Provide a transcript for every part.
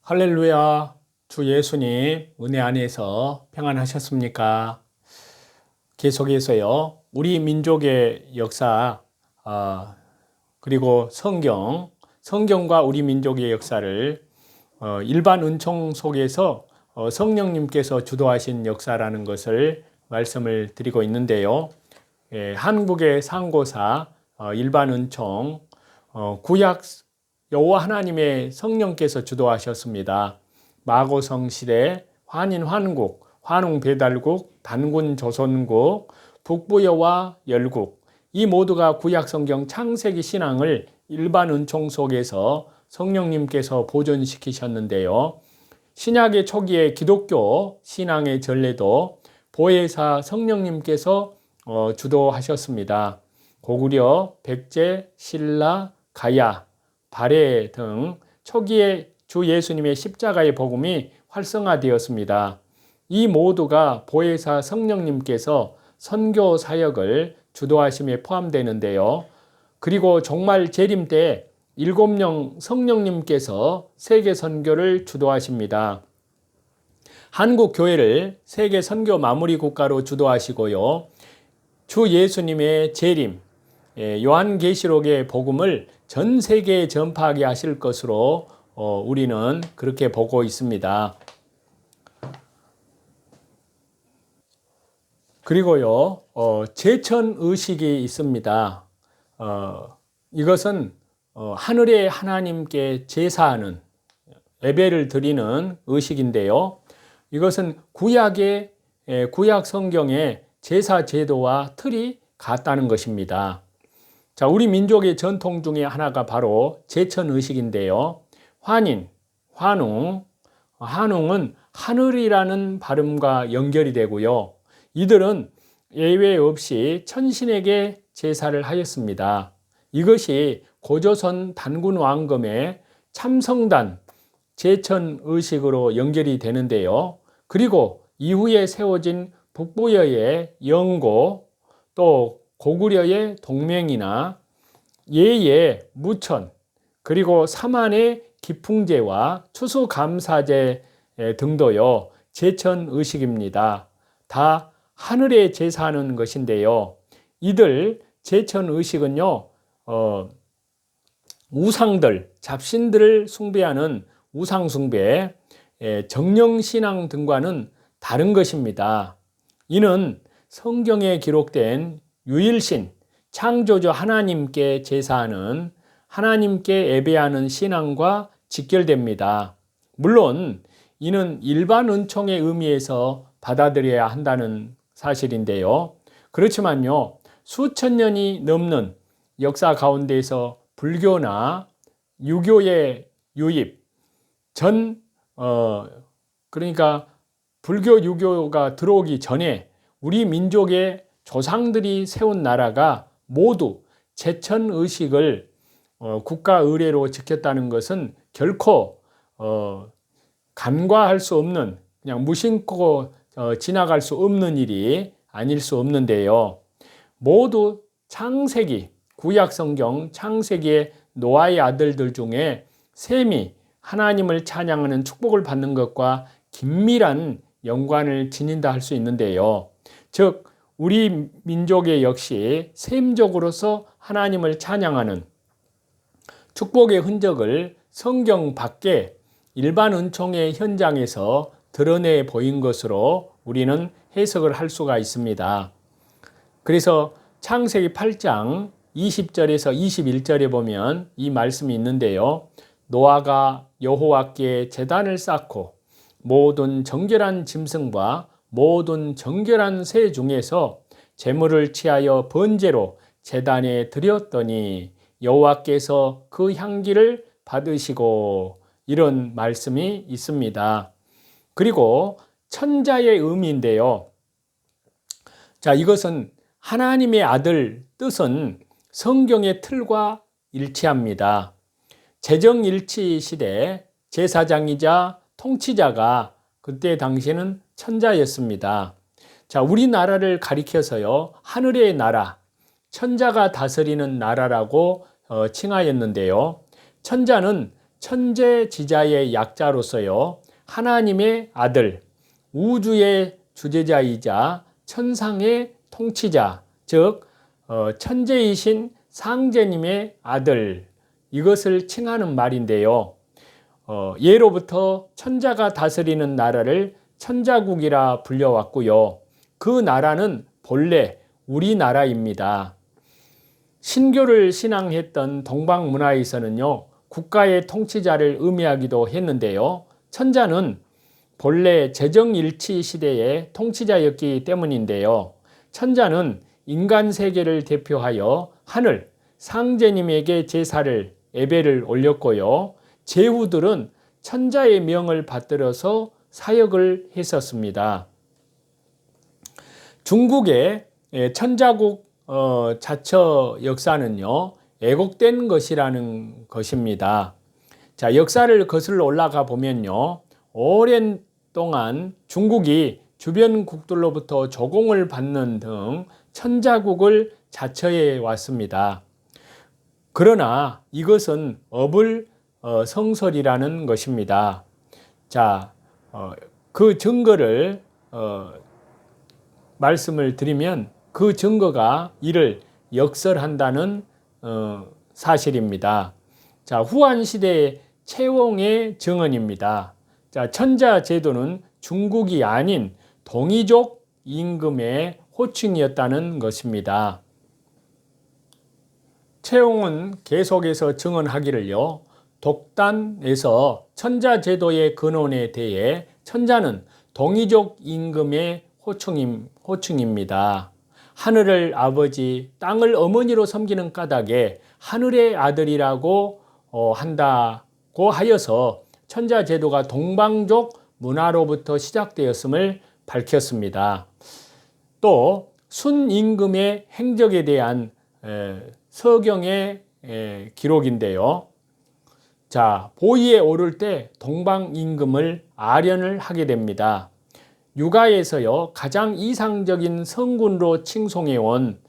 할렐루야, 주 예수님 은혜 안에서 평안하셨습니까? 계속해서요, 우리 민족의 역사, 그리고 성경과 우리 민족의 역사를 일반 은총 속에서 성령님께서 주도하신 역사라는 것을 말씀을 드리고 있는데요. 한국의 상고사, 일반 은총, 구약 여호와 하나님의 성령께서 주도하셨습니다. 마고성 시대 환인 환국, 환웅 배달국, 단군 조선국, 북부여와 열국, 이 모두가 구약 성경 창세기 신앙을 일반 은총 속에서 성령님께서 보존시키셨는데요. 신약의 초기에 기독교 신앙의 전례도 보혜사 성령님께서 주도하셨습니다. 고구려, 백제, 신라, 가야, 발해 등 초기에 주 예수님의 십자가의 복음이 활성화되었습니다. 이 모두가 보혜사 성령님께서 선교 사역을 주도하심에 포함되는데요. 그리고 종말 재림 때 7명 성령님께서 세계 선교를 주도하십니다. 한국 교회를 세계 선교 마무리 국가로 주도하시고요. 주 예수님의 재림, 요한계시록의 복음을 전 세계에 전파하게 하실 것으로 우리는 그렇게 보고 있습니다. 그리고요, 제천의식이 있습니다. 이것은 하늘의 하나님께 제사하는, 예배를 드리는 의식인데요. 이것은 구약 성경의 제사 제도와 틀이 같다는 것입니다. 자, 우리 민족의 전통 중에 하나가 바로 제천의식인데요. 환인, 환웅은 하늘이라는 발음과 연결이 되고요. 이들은 예외 없이 천신에게 제사를 하였습니다. 이것이 고조선 단군 왕검의 참성단 제천의식으로 연결이 되는데요. 그리고 이후에 세워진 북부여의 영고, 또 고구려의 동맹이나 예의 무천, 그리고 삼한의 기풍제와 추수감사제 등도요, 제천의식입니다. 다 하늘에 제사하는 것인데요. 이들 제천의식은요, 우상들, 잡신들을 숭배하는 우상숭배, 정령신앙 등과는 다른 것입니다. 이는 성경에 기록된 유일신, 창조주 하나님께 제사하는, 하나님께 예배하는 신앙과 직결됩니다. 물론 이는 일반 은총의 의미에서 받아들여야 한다는 사실인데요. 그렇지만요, 수천 년이 넘는 역사 가운데서 불교나 유교의 유입, 그러니까 불교 유교가 들어오기 전에 우리 민족의 조상들이 세운 나라가 모두 제천의식을 국가 의례로 지켰다는 것은 결코 간과할 수 없는, 그냥 무심코 지나갈 수 없는 일이 아닐 수 없는데요. 모두 창세기, 구약성경 창세기의 노아의 아들들 중에 셈이 하나님을 찬양하는 축복을 받는 것과 긴밀한 연관을 지닌다 할 수 있는데요. 즉 우리 민족의 역시 셈족으로서 하나님을 찬양하는 축복의 흔적을 성경 밖에 일반 은총의 현장에서 드러내 보인 것으로 우리는 해석을 할 수가 있습니다. 그래서 창세기 8장 20절에서 21절에 보면 이 말씀이 있는데요. 노아가 여호와께 제단을 쌓고 모든 정결한 짐승과 모든 정결한 새 중에서 제물을 취하여 번제로 제단에 드렸더니 여호와께서 그 향기를 받으시고, 이런 말씀이 있습니다. 그리고 천자의 의미인데요. 자, 이것은 하나님의 아들 뜻은 성경의 틀과 일치합니다. 재정일치 시대 제사장이자 통치자가 그때 당시에는 천자였습니다. 자, 우리나라를 가리켜서요, 하늘의 나라, 천자가 다스리는 나라라고 칭하였는데요. 천자는 천재지자의 약자로서요, 하나님의 아들, 우주의 주재자이자 천상의 통치자, 즉 천재이신 상제님의 아들, 이것을 칭하는 말인데요. 예로부터 천자가 다스리는 나라를 천자국이라 불려왔고요. 그 나라는 본래 우리나라입니다. 신교를 신앙했던 동방 문화에서는요, 국가의 통치자를 의미하기도 했는데요. 천자는 본래 재정일치 시대의 통치자였기 때문인데요. 천자는 인간 세계를 대표하여 하늘, 상제님에게 제사를, 예배를 올렸고요. 제후들은 천자의 명을 받들어서 사역을 했었습니다. 중국의 천자국 자처 역사는요, 왜곡된 것이라는 것입니다. 자, 역사를 거슬러 올라가 보면요, 오랜 동안 중국이 주변 국들로부터 조공을 받는 등 천자국을 자처해 왔습니다. 그러나 이것은 어불성설이라는 것입니다. 자, 그 증거를 말씀을 드리면 그 증거가 이를 역설한다는 사실입니다. 자, 후한 시대의 채홍의 증언입니다. 자, 천자 제도는 중국이 아닌 동이족 임금의 호칭이었다는 것입니다. 채홍은 계속해서 증언하기를요, 독단에서 천자 제도의 근원에 대해 천자는 동이족 임금의 호칭입니다. 하늘을 아버지, 땅을 어머니로 섬기는 까닭에 하늘의 아들이라고 한다고 하여서 천자 제도가 동방족 문화로부터 시작되었음을 밝혔습니다. 또 순임금의 행적에 대한 서경의 기록인데요. 자, 보위에 오를 때 동방임금을 아련을 하게 됩니다. 육아에서요, 가장 이상적인 성군으로 칭송해온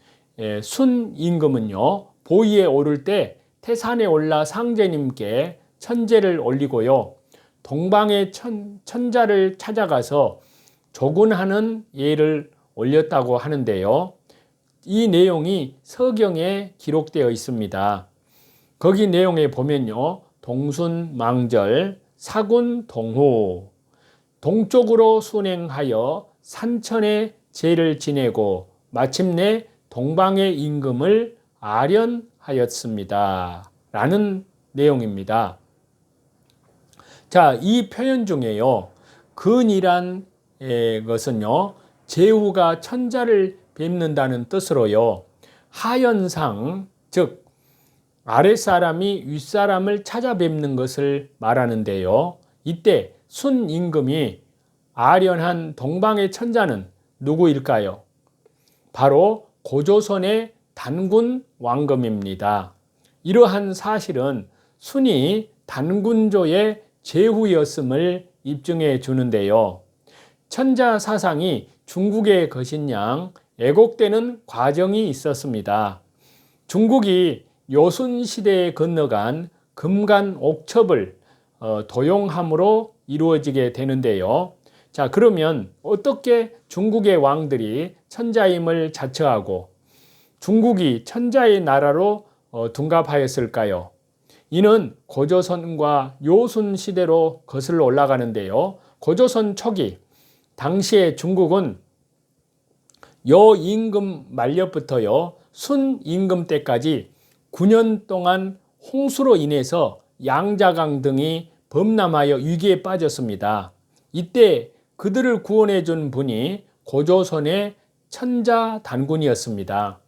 순임금은요, 보위에 오를 때 태산에 올라 상제님께 천제를 올리고요, 동방의 천자를 찾아가서 조군하는 예를 올렸다고 하는데요. 이 내용이 서경에 기록되어 있습니다. 거기 내용에 보면요, 동순망절, 사군동후, 동쪽으로 순행하여 산천에 제를 지내고 마침내 동방의 임금을 아련하였습니다. 라는 내용입니다. 자, 이 표현 중에요, 근이란 것은요, 제후가 천자를 뵙는다는 뜻으로요, 하현상, 즉 아랫사람이 윗사람을 찾아뵙는 것을 말하는데요. 이때 순임금이 아련한 동방의 천자는 누구일까요? 바로 고조선의 단군 왕검입니다. 이러한 사실은 순이 단군조의 제후였음을 입증해 주는데요. 천자 사상이 중국의 것인 양 왜곡되는 과정이 있었습니다. 중국이 요순 시대에 건너간 금간옥첩을 도용함으로 이루어지게 되는데요. 자, 그러면 어떻게 중국의 왕들이 천자임을 자처하고 중국이 천자의 나라로 둔갑하였을까요? 이는 고조선과 요순 시대로 거슬러 올라가는데요. 고조선 초기, 당시의 중국은 여임금 말년부터요, 순임금 때까지 9년 동안 홍수로 인해서 양자강 등이 범람하여 위기에 빠졌습니다. 이때 그들을 구원해 준 분이 고조선의 천자 단군이었습니다.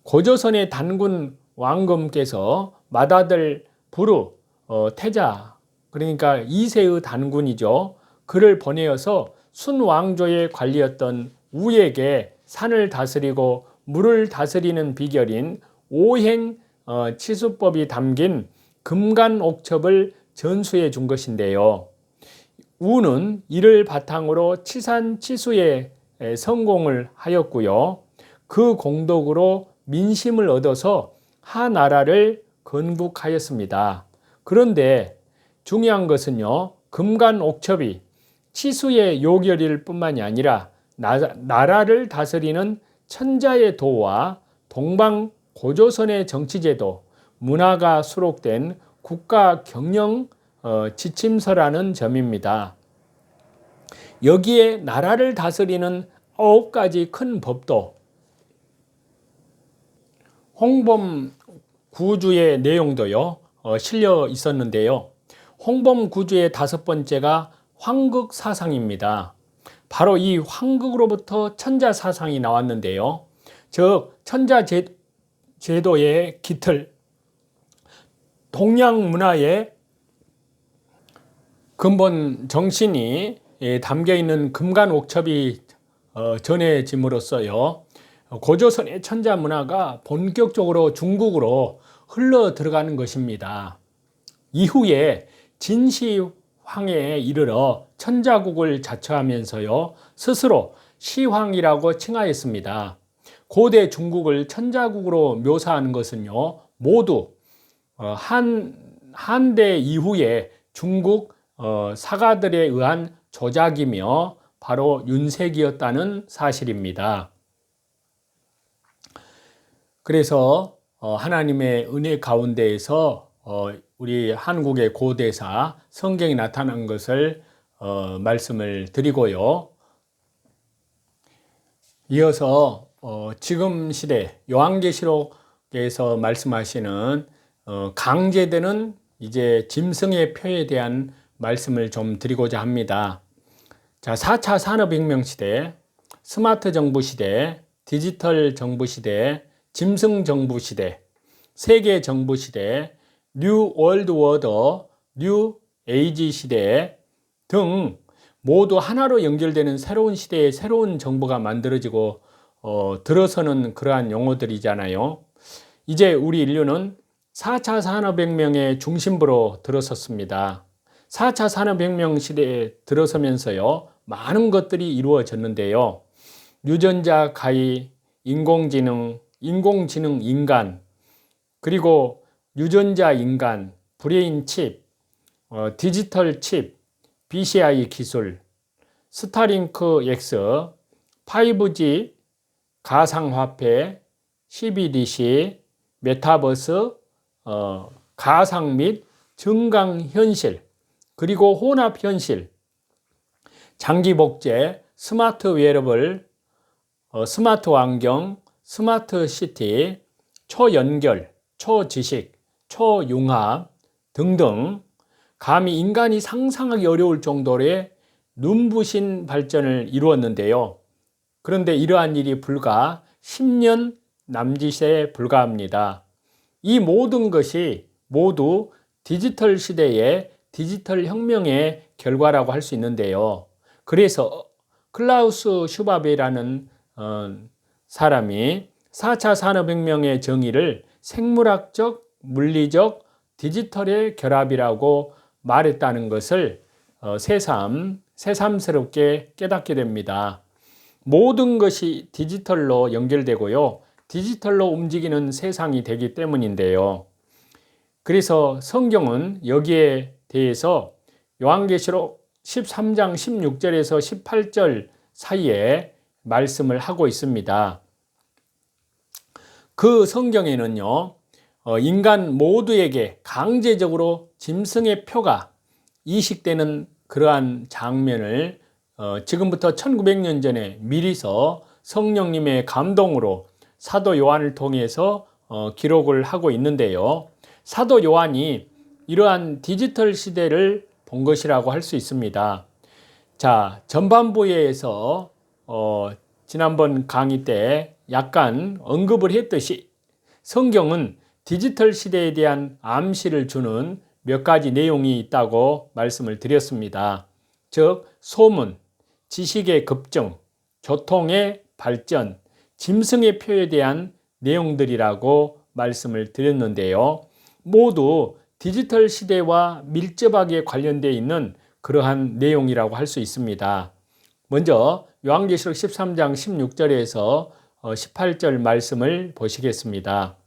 고조선의 단군 왕검께서 맏아들 부르 태자, 그러니까 이세의 단군이죠, 그를 보내어서 순왕조의 관리였던 우에게 산을 다스리고 물을 다스리는 비결인 오행 치수법이 담긴 금간옥첩을 전수해 준 것인데요. 우는 이를 바탕으로 치산치수에 성공을 하였고요. 그 공덕으로 민심을 얻어서 하나라를 건국하였습니다. 그런데 중요한 것은요, 금관옥첩이 치수의 요결일 뿐만이 아니라 나라를 다스리는 천자의 도와 동방 고조선의 정치제도, 문화가 수록된 국가 경영 지침서라는 점입니다. 여기에 나라를 다스리는 9가지 큰 법도 홍범 구주의 내용도요 실려 있었는데요. 홍범 구주의 5번째가 황극사상입니다. 바로 이 황극으로부터 천자사상이 나왔는데요. 즉 천자제도의 깃틀, 동양 문화의 근본 정신이 담겨있는 금관옥첩이 전해짐으로써요, 고조선의 천자 문화가 본격적으로 중국으로 흘러 들어가는 것입니다. 이후에 진시황에 이르러 천자국을 자처하면서요, 스스로 시황이라고 칭하였습니다. 고대 중국을 천자국으로 묘사하는 것은요, 모두 한대 이후에 중국 사가들에 의한 조작이며 바로 윤색이었다는 사실입니다. 그래서 하나님의 은혜 가운데에서 우리 한국의 고대사 성경이 나타난 것을 말씀을 드리고요. 이어서 지금 시대 요한계시록에서 말씀하시는 강제되는 이제 짐승의 표에 대한 말씀을 좀 드리고자 합니다. 자, 4차 산업혁명 시대, 스마트 정부 시대, 디지털 정부 시대, 짐승 정부 시대, 세계 정부 시대, 뉴 월드 워더, 뉴 에이지 시대 등 모두 하나로 연결되는 새로운 시대에 새로운 정부가 만들어지고 들어서는 그러한 용어들이잖아요. 이제 우리 인류는 4차 산업혁명의 중심부로 들어섰습니다. 4차 산업혁명 시대에 들어서면서요, 많은 것들이 이루어졌는데요. 유전자 가히, 인공지능 인간, 그리고 유전자 인간, 브레인 칩, 디지털 칩, BCI 기술, 스타링크 X, 5G, 가상화폐, CBDC, 메타버스, 가상 및 증강현실, 그리고 혼합현실, 장기복제, 스마트 웨어러블, 스마트 환경, 스마트 시티, 초연결, 초지식, 초융합 등등 감히 인간이 상상하기 어려울 정도의 눈부신 발전을 이루었는데요. 그런데 이러한 일이 불과 10년 남짓에 불과합니다. 이 모든 것이 모두 디지털 시대의 디지털 혁명의 결과라고 할 수 있는데요. 그래서 클라우스 슈바베라는 사람이 4차 산업혁명의 정의를 생물학적, 물리적, 디지털의 결합이라고 말했다는 것을 새삼스럽게 깨닫게 됩니다. 모든 것이 디지털로 연결되고요, 디지털로 움직이는 세상이 되기 때문인데요. 그래서 성경은 여기에 대해서 요한계시록 13장 16절에서 18절 사이에 말씀을 하고 있습니다. 그 성경에는요, 인간 모두에게 강제적으로 짐승의 표가 이식되는 그러한 장면을 지금부터 1900년 전에 미리서 성령님의 감동으로 사도 요한을 통해서 기록을 하고 있는데요. 사도 요한이 이러한 디지털 시대를 본 것이라고 할 수 있습니다. 자, 전반부에서 지난번 강의 때 약간 언급을 했듯이 성경은 디지털 시대에 대한 암시를 주는 몇 가지 내용이 있다고 말씀을 드렸습니다. 즉, 소문, 지식의 급증, 교통의 발전, 짐승의 표에 대한 내용들이라고 말씀을 드렸는데요. 모두 디지털 시대와 밀접하게 관련되어 있는 그러한 내용이라고 할 수 있습니다. 먼저 요한계시록 13장 16절에서 18절 말씀을 보시겠습니다.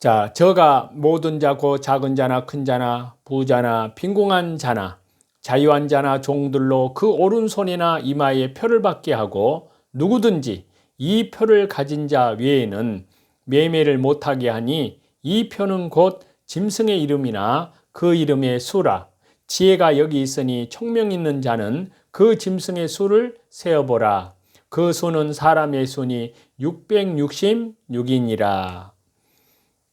자, 저가 모든 자고 작은 자나 큰 자나 부자나 빈궁한 자나 자유한 자나 종들로 그 오른손이나 이마에 표를 받게 하고 누구든지 이 표를 가진 자 외에는 매매를 못하게 하니 이 표는 곧 짐승의 이름이나 그 이름의 수라. 지혜가 여기 있으니 총명 있는 자는 그 짐승의 수를 세어보라. 그 수는 사람의 수니 666이니라.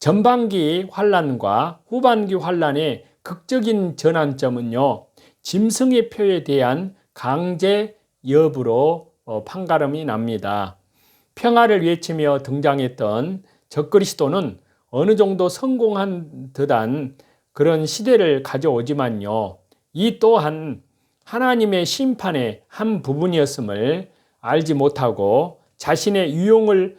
전반기 환란과 후반기 환란의 극적인 전환점은요, 짐승의 표에 대한 강제 여부로 판가름이 납니다. 평화를 외치며 등장했던 적그리스도는 어느 정도 성공한 듯한 그런 시대를 가져오지만요, 이 또한 하나님의 심판의 한 부분이었음을 알지 못하고 자신의 유용을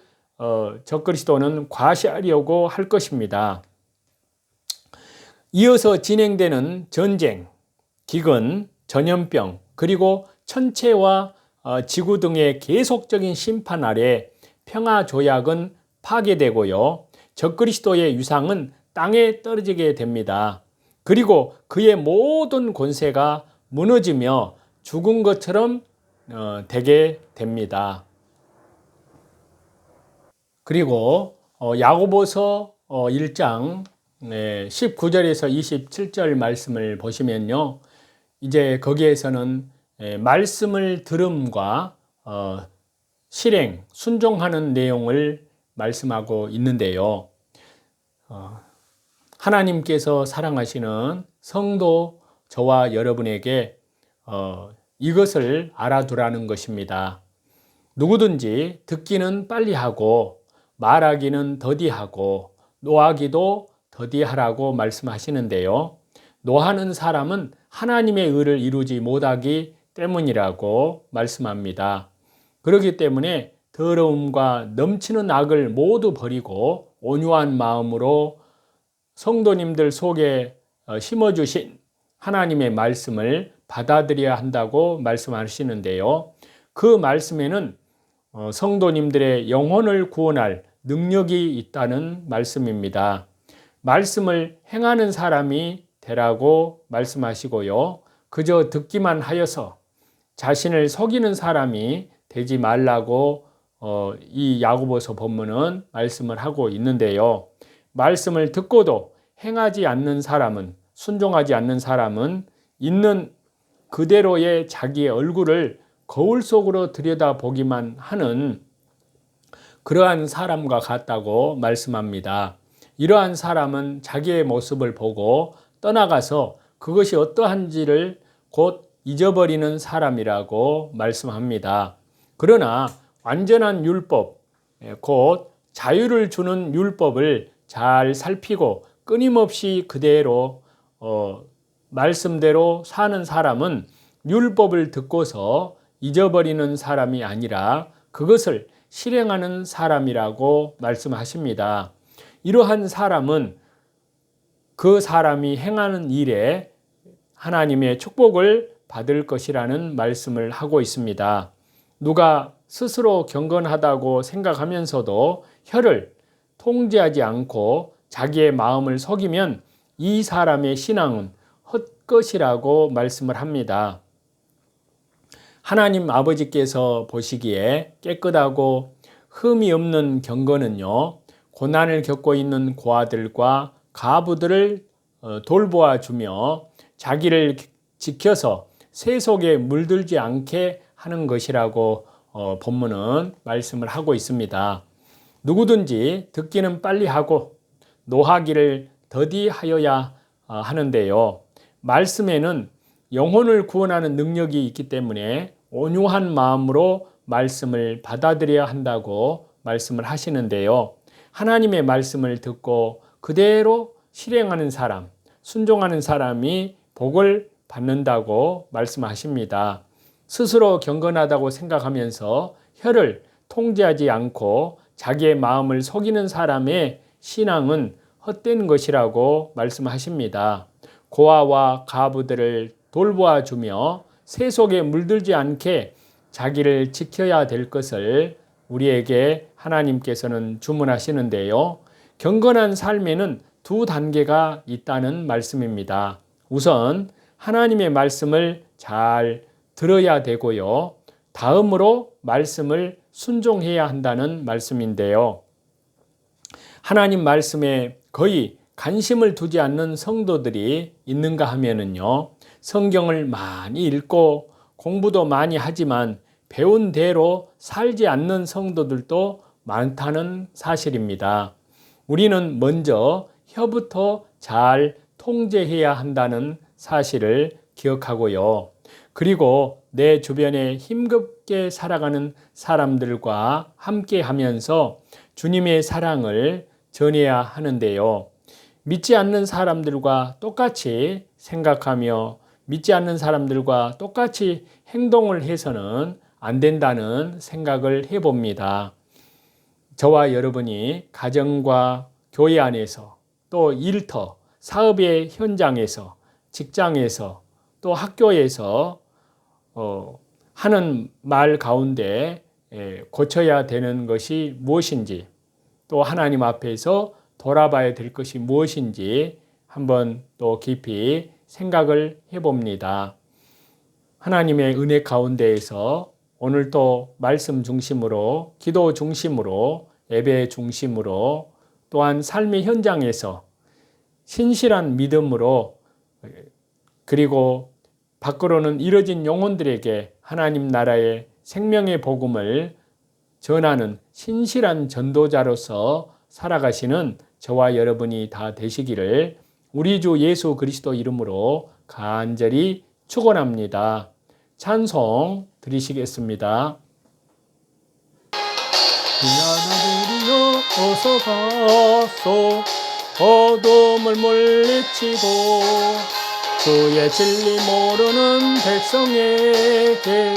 적그리스도는 과시하려고 할 것입니다. 이어서 진행되는 전쟁, 기근, 전염병, 그리고 천체와 지구 등의 계속적인 심판 아래 평화 조약은 파괴되고요. 적그리스도의 유상은 땅에 떨어지게 됩니다. 그리고 그의 모든 권세가 무너지며 죽은 것처럼 되게 됩니다. 그리고 야고보서 1장 19절에서 27절 말씀을 보시면요, 이제 거기에서는 말씀을 들음과 실행, 순종하는 내용을 말씀하고 있는데요. 하나님께서 사랑하시는 성도 저와 여러분에게 이것을 알아두라는 것입니다. 누구든지 듣기는 빨리 하고 말하기는 더디하고 노하기도 더디하라고 말씀하시는데요. 노하는 사람은 하나님의 의를 이루지 못하기 때문이라고 말씀합니다. 그렇기 때문에 더러움과 넘치는 악을 모두 버리고 온유한 마음으로 성도님들 속에 심어주신 하나님의 말씀을 받아들여야 한다고 말씀하시는데요. 그 말씀에는 성도님들의 영혼을 구원할 능력이 있다는 말씀입니다. 말씀을 행하는 사람이 되라고 말씀하시고요. 그저 듣기만 하여서 자신을 속이는 사람이 되지 말라고 이 야고보서 본문은 말씀을 하고 있는데요. 말씀을 듣고도 행하지 않는 사람은, 순종하지 않는 사람은 있는 그대로의 자기의 얼굴을 거울 속으로 들여다보기만 하는 그러한 사람과 같다고 말씀합니다. 이러한 사람은 자기의 모습을 보고 떠나가서 그것이 어떠한지를 곧 잊어버리는 사람이라고 말씀합니다. 그러나 완전한 율법, 곧 자유를 주는 율법을 잘 살피고 끊임없이 그대로 말씀대로 사는 사람은 율법을 듣고서 잊어버리는 사람이 아니라 그것을 실행하는 사람이라고 말씀하십니다. 이러한 사람은 그 사람이 행하는 일에 하나님의 축복을 받을 것이라는 말씀을 하고 있습니다. 누가 스스로 경건하다고 생각하면서도 혀를 통제하지 않고 자기의 마음을 속이면 이 사람의 신앙은 헛것이라고 말씀을 합니다. 하나님 아버지께서 보시기에 깨끗하고 흠이 없는 경건은요, 고난을 겪고 있는 고아들과 가부들을 돌보아 주며 자기를 지켜서 세속에 물들지 않게 하는 것이라고 본문은 말씀을 하고 있습니다. 누구든지 듣기는 빨리 하고 노하기를 더디하여야 하는데요. 말씀에는 영혼을 구원하는 능력이 있기 때문에 온유한 마음으로 말씀을 받아들여야 한다고 말씀을 하시는데요. 하나님의 말씀을 듣고 그대로 실행하는 사람, 순종하는 사람이 복을 받는다고 말씀하십니다. 스스로 경건하다고 생각하면서 혀를 통제하지 않고 자기의 마음을 속이는 사람의 신앙은 헛된 것이라고 말씀하십니다. 고아와 가부들을 돌보아 주며 세속에 물들지 않게 자기를 지켜야 될 것을 우리에게 하나님께서는 주문하시는데요. 경건한 삶에는 두 단계가 있다는 말씀입니다. 우선 하나님의 말씀을 잘 들어야 되고요. 다음으로 말씀을 순종해야 한다는 말씀인데요. 하나님 말씀에 거의 관심을 두지 않는 성도들이 있는가 하면은요, 성경을 많이 읽고 공부도 많이 하지만 배운 대로 살지 않는 성도들도 많다는 사실입니다. 우리는 먼저 혀부터 잘 통제해야 한다는 사실을 기억하고요. 그리고 내 주변에 힘겹게 살아가는 사람들과 함께 하면서 주님의 사랑을 전해야 하는데요. 믿지 않는 사람들과 똑같이 생각하며 믿지 않는 사람들과 똑같이 행동을 해서는 안 된다는 생각을 해봅니다. 저와 여러분이 가정과 교회 안에서 또 일터, 사업의 현장에서, 직장에서 또 학교에서 하는 말 가운데 고쳐야 되는 것이 무엇인지, 또 하나님 앞에서 돌아봐야 될 것이 무엇인지 한번 또 깊이 생각을 해봅니다. 하나님의 은혜 가운데에서 오늘 또 말씀 중심으로, 기도 중심으로, 예배 중심으로, 또한 삶의 현장에서 신실한 믿음으로, 그리고 밖으로는 이뤄진 영혼들에게 하나님 나라의 생명의 복음을 전하는 신실한 전도자로서 살아가시는 저와 여러분이 다 되시기를 우리 주 예수 그리스도 이름으로 간절히 축원합니다. 찬송 드리시겠습니다. 비아나들이여 어서 가소 어둠을 물리치고 주의 진리 모르는 백성에게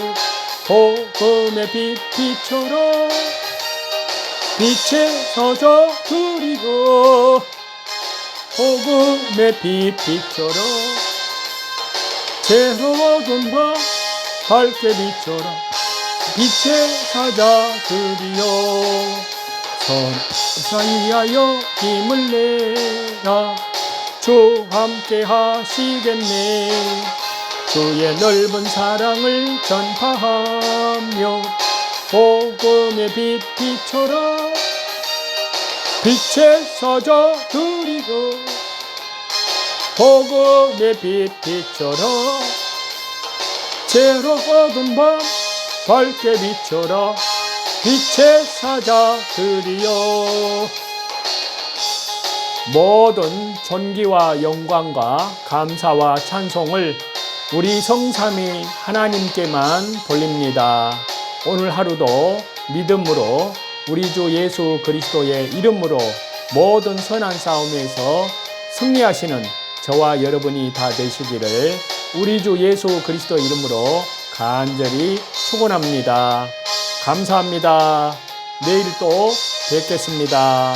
복음의 빛 비춰라 빛의 서져 드리고 복음의 빛 비춰라 새로운 밤 밝게 비춰라 빛의 사자들이여 선사이하여 힘을 내라 주 함께 하시겠네 주의 넓은 사랑을 전파하며 복음의 빛 비춰라 빛의 사자 드리고 복음의 빛 비춰라 새로운 밤 밝게 비춰라 빛의 사자들이여 모든 존귀와 영광과 감사와 찬송을 우리 성삼위 하나님께만 돌립니다. 오늘 하루도 믿음으로 우리 주 예수 그리스도의 이름으로 모든 선한 싸움에서 승리하시는 저와 여러분이 다 되시기를 우리 주 예수 그리스도 이름으로 간절히 축원합니다. 감사합니다. 내일 또 뵙겠습니다.